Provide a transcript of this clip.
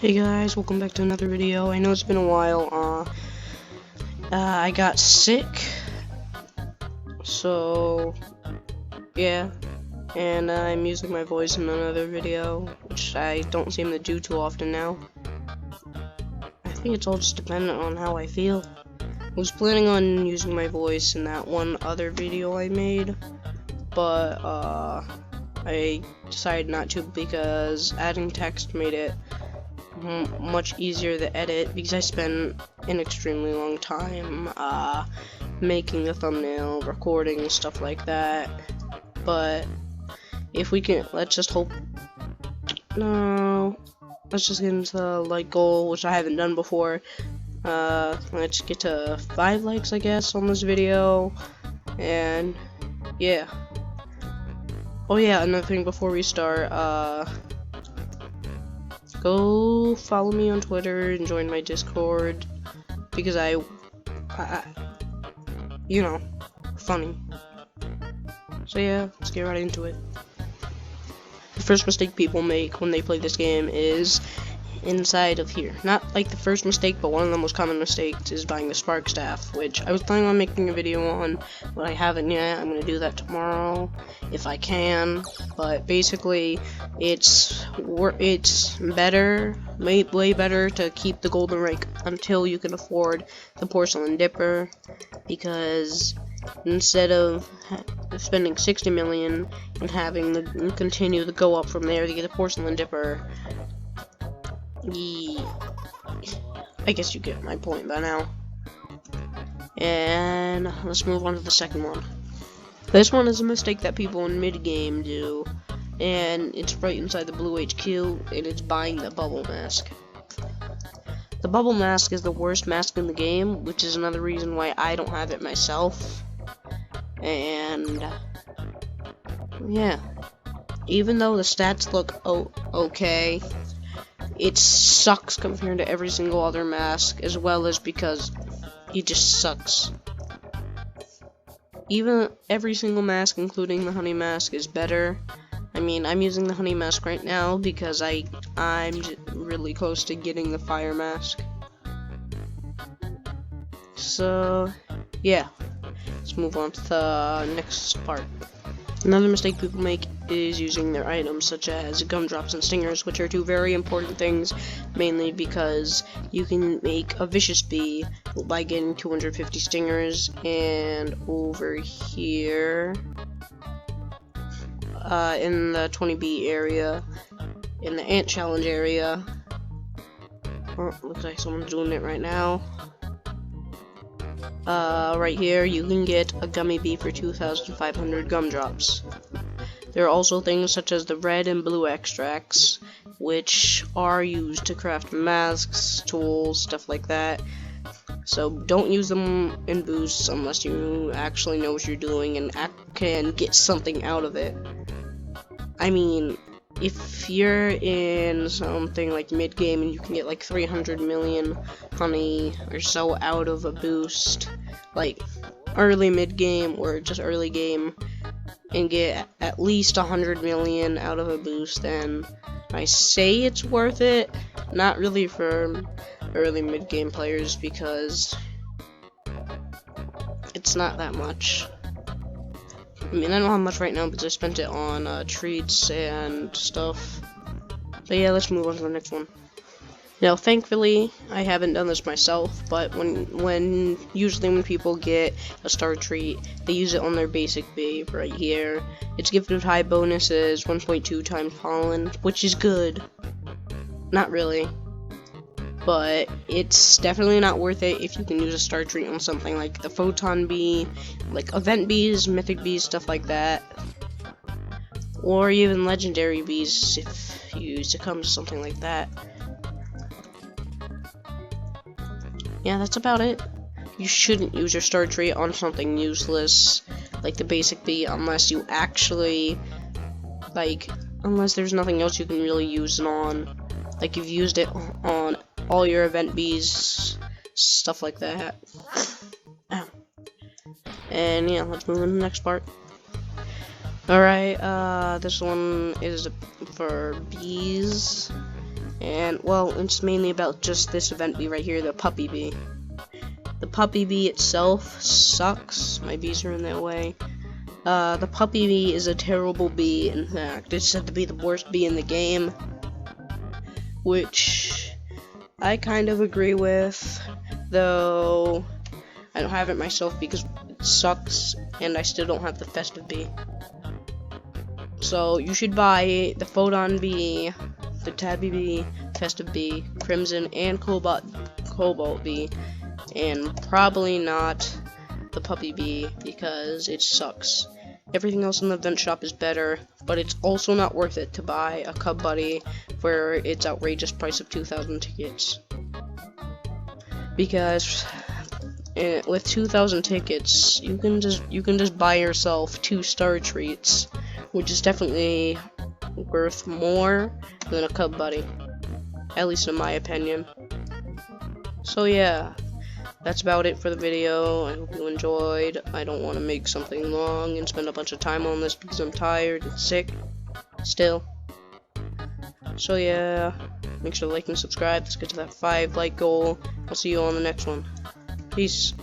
Hey guys, welcome back to another video. I know it's been a while. I got sick, so yeah, and I'm using my voice in another video, which I don't seem to do too often now. I think it's all just dependent on how I feel. I was planning on using my voice in that one other video I made, but I decided not to because adding text made it much easier to edit because I spent an extremely long time making the thumbnail, recording, stuff like that. But if we can, let's just get into the like goal, which I haven't done before. Let's get to 5 likes, I guess, on this video, and yeah. Oh yeah, another thing before we start, go follow me on Twitter and join my Discord, because I you know, funny. So yeah, let's get right into it. The first mistake people make when they play this game is inside of here. Not like the first mistake, but one of the most common mistakes is buying the spark staff, which I was planning on making a video on, but I haven't yet. I'm gonna do that tomorrow if I can. But basically, it's better, way better to keep the golden rake until you can afford the porcelain dipper, because instead of spending 60 million and having to continue to go up from there to get a porcelain dipper, I guess you get my point by now. And let's move on to the second one. This one is a mistake that people in mid-game do, and it's right inside the blue HQ, and it's buying the bubble mask. The bubble mask is the worst mask in the game, which is another reason why I don't have it myself. And yeah, even though the stats look okay, it sucks compared to every single other mask, as well as because it just sucks. Even every single mask, including the honey mask, is better. I mean, I'm using the honey mask right now because I'm really close to getting the fire mask. So yeah, let's move on to the next part. Another mistake people make is using their items, such as gumdrops and stingers, which are two very important things, mainly because you can make a vicious bee by getting 250 stingers, and over here, in the 20B area, in the ant challenge area, looks like someone's doing it right now. Right here, you can get a gummy bee for 2,500 gumdrops. There are also things such as the red and blue extracts, which are used to craft masks, tools, stuff like that. So don't use them in boosts unless you actually know what you're doing and can get something out of it. I mean, if you're in something like mid-game and you can get like 300 million honey or so out of a boost, like early mid-game or just early game, and get at least 100 million out of a boost, then I say it's worth it. Not really for early mid-game players, because it's not that much. I mean, I don't have much right now because I spent it on treats and stuff. But yeah, let's move on to the next one. Now, thankfully, I haven't done this myself, but usually when people get a star treat, they use it on their basic bee right here. It's gifted with high bonuses, 1.2 times pollen, which is good. Not really. But it's definitely not worth it if you can use a star treat on something like the photon bee, like event bees, mythic bees, stuff like that. Or even legendary bees if you succumb to something like that. Yeah, that's about it. You shouldn't use your star treat on something useless like the basic bee unless you actually, unless there's nothing else you can really use it on. Like you've used it on all your event bees, stuff like that. And yeah, let's move on to the next part. Alright, this one is for bees. And, well, it's mainly about just this event bee right here, the puppy bee. The puppy bee itself sucks. My bees are in their way. The puppy bee is a terrible bee, in fact. It's said to be the worst bee in the game, which I kind of agree with, though I don't have it myself because it sucks, and I still don't have the festive bee. So you should buy the photon bee, the tabby bee, festive bee, crimson, and cobalt bee, and probably not the puppy bee because it sucks. Everything else in the event shop is better, but it's also not worth it to buy a Cub Buddy for its outrageous price of 2,000 tickets. Because with 2,000 tickets, you can just buy yourself 2 star treats, which is definitely worth more than a Cub Buddy, at least in my opinion. So yeah, that's about it for the video. I hope you enjoyed. I don't want to make something long and spend a bunch of time on this because I'm tired and sick still. So yeah, make sure to like and subscribe. Let's get to that 5 like goal. I'll see you on the next one. Peace.